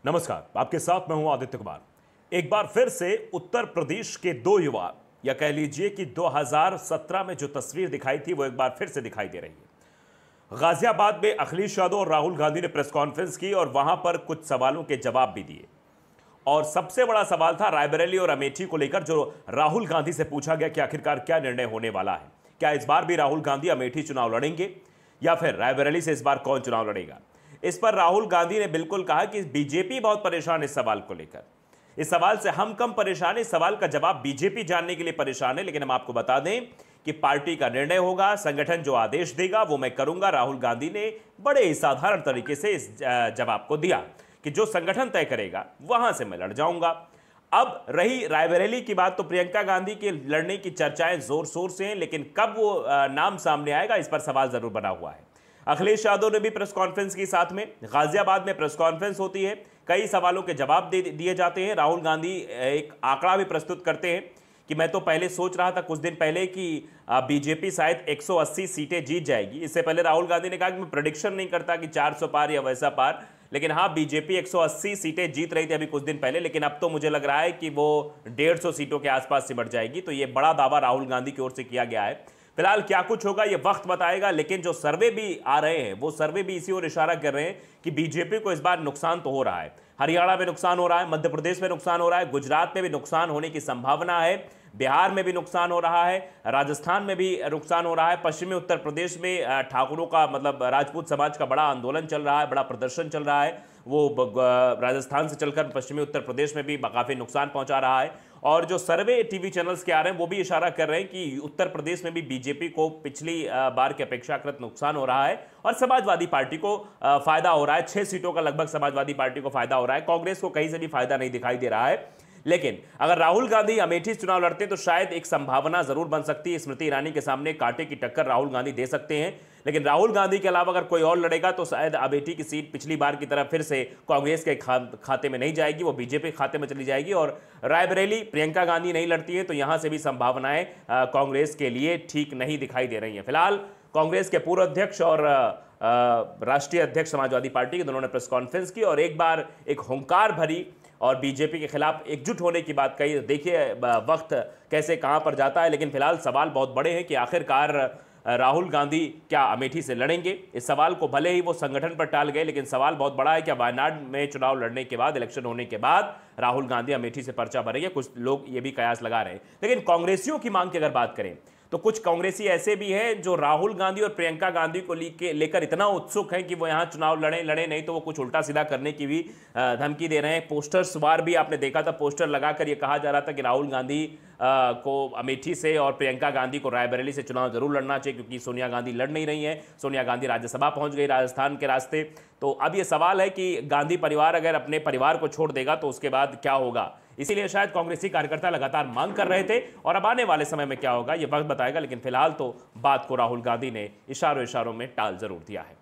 नमस्कार, आपके साथ मैं हूं आदित्य कुमार। एक बार फिर से उत्तर प्रदेश के दो युवा, या कह लीजिए कि 2017 में जो तस्वीर दिखाई थी वो एक बार फिर से दिखाई दे रही है। गाजियाबाद में अखिलेश यादव और राहुल गांधी ने प्रेस कॉन्फ्रेंस की और वहां पर कुछ सवालों के जवाब भी दिए। और सबसे बड़ा सवाल था रायबरेली और अमेठी को लेकर, जो राहुल गांधी से पूछा गया कि आखिरकार क्या निर्णय होने वाला है। क्या इस बार भी राहुल गांधी अमेठी चुनाव लड़ेंगे या फिर रायबरेली से इस बार कौन चुनाव लड़ेगा। इस पर राहुल गांधी ने बिल्कुल कहा कि बीजेपी बहुत परेशान इस सवाल को लेकर। इस सवाल से हम कम परेशान, इस सवाल का जवाब बीजेपी जानने के लिए परेशान है। लेकिन हम आपको बता दें कि पार्टी का निर्णय होगा, संगठन जो आदेश देगा वो मैं करूंगा। राहुल गांधी ने बड़े ही साधारण तरीके से इस जवाब को दिया कि जो संगठन तय करेगा वहां से मैं लड़ जाऊंगा। अब रही रायबरेली की बात, तो प्रियंका गांधी के लड़ने की चर्चाएं जोर शोर से हैं, लेकिन कब वो नाम सामने आएगा इस पर सवाल जरूर बना हुआ है। अखिलेश यादव ने भी प्रेस कॉन्फ्रेंस की, साथ में गाजियाबाद में प्रेस कॉन्फ्रेंस होती है, कई सवालों के जवाब दिए जाते हैं। राहुल गांधी एक आंकड़ा भी प्रस्तुत करते हैं कि मैं तो पहले सोच रहा था कुछ दिन पहले कि बीजेपी शायद 180 सीटें जीत जाएगी। इससे पहले राहुल गांधी ने कहा कि मैं प्रेडिक्शन नहीं करता कि 400 पार या वैसा पार, लेकिन हाँ, बीजेपी 180 सीटें जीत रही थी अभी कुछ दिन पहले, लेकिन अब तो मुझे लग रहा है कि वो 150 सीटों के आसपास सिमट जाएगी। तो ये बड़ा दावा राहुल गांधी की ओर से किया गया है। फिलहाल क्या कुछ होगा ये वक्त बताएगा, लेकिन जो सर्वे भी आ रहे हैं वो सर्वे भी इसी ओर इशारा कर रहे हैं कि बीजेपी को इस बार नुकसान तो हो रहा है। हरियाणा में नुकसान हो रहा है, मध्य प्रदेश में नुकसान हो रहा है, गुजरात में भी नुकसान होने की संभावना है, बिहार में भी नुकसान हो रहा है, राजस्थान में भी नुकसान हो रहा है, पश्चिमी उत्तर प्रदेश में ठाकुरों का मतलब राजपूत समाज का बड़ा आंदोलन चल रहा है, बड़ा प्रदर्शन चल रहा है। वो राजस्थान से चलकर पश्चिमी उत्तर प्रदेश में भी काफी नुकसान पहुंचा रहा है। और जो सर्वे टीवी चैनल्स के आ रहे हैं वो भी इशारा कर रहे हैं कि उत्तर प्रदेश में भी बीजेपी को पिछली बार के अपेक्षाकृत नुकसान हो रहा है और समाजवादी पार्टी को फायदा हो रहा है। 6 सीटों का लगभग समाजवादी पार्टी को फायदा हो रहा है, कांग्रेस को कहीं से भी फायदा नहीं दिखाई दे रहा है। लेकिन अगर राहुल गांधी अमेठी चुनाव लड़ते हैं तो शायद एक संभावना जरूर बन सकती है। स्मृति ईरानी के सामने कांटे की टक्कर राहुल गांधी दे सकते हैं, लेकिन राहुल गांधी के अलावा अगर कोई और लड़ेगा तो शायद अमेठी की सीट पिछली बार की तरह फिर से कांग्रेस के खाते में नहीं जाएगी, वो बीजेपी के खाते में चली जाएगी। और रायबरेली प्रियंका गांधी नहीं लड़ती है तो यहां से भी संभावनाएं कांग्रेस के लिए ठीक नहीं दिखाई दे रही हैं। फिलहाल कांग्रेस के पूर्व अध्यक्ष और राष्ट्रीय अध्यक्ष समाजवादी पार्टी के दोनों ने प्रेस कॉन्फ्रेंस की और एक बार एक हुंकार भरी और बीजेपी के खिलाफ एकजुट होने की बात कही। देखिए वक्त कैसे कहां पर जाता है, लेकिन फिलहाल सवाल बहुत बड़े हैं कि आखिरकार राहुल गांधी क्या अमेठी से लड़ेंगे। इस सवाल को भले ही वो संगठन पर टाल गए, लेकिन सवाल बहुत बड़ा है कि वायनाड में चुनाव लड़ने के बाद, इलेक्शन होने के बाद राहुल गांधी अमेठी से पर्चा भरेंगे। कुछ लोग ये भी कयास लगा रहे हैं। लेकिन कांग्रेसियों की मांग की अगर बात करें तो कुछ कांग्रेसी ऐसे भी हैं जो राहुल गांधी और प्रियंका गांधी को लेकर इतना उत्सुक हैं कि वो यहां चुनाव लड़े नहीं तो वो कुछ उल्टा सीधा करने की भी धमकी दे रहे हैं। पोस्टर्स वार भी आपने देखा था, पोस्टर लगाकर ये कहा जा रहा था कि राहुल गांधी को अमेठी से और प्रियंका गांधी को रायबरेली से चुनाव जरूर लड़ना चाहिए, क्योंकि सोनिया गांधी लड़ नहीं रही हैं। सोनिया गांधी राज्यसभा पहुंच गई राजस्थान के रास्ते। तो अब ये सवाल है कि गांधी परिवार अगर अपने परिवार को छोड़ देगा तो उसके बाद क्या होगा। इसीलिए शायद कांग्रेसी कार्यकर्ता लगातार मांग कर रहे थे, और अब आने वाले समय में क्या होगा ये वक्त बताएगा। लेकिन फिलहाल तो बात को राहुल गांधी ने इशारों में टाल जरूर दिया है।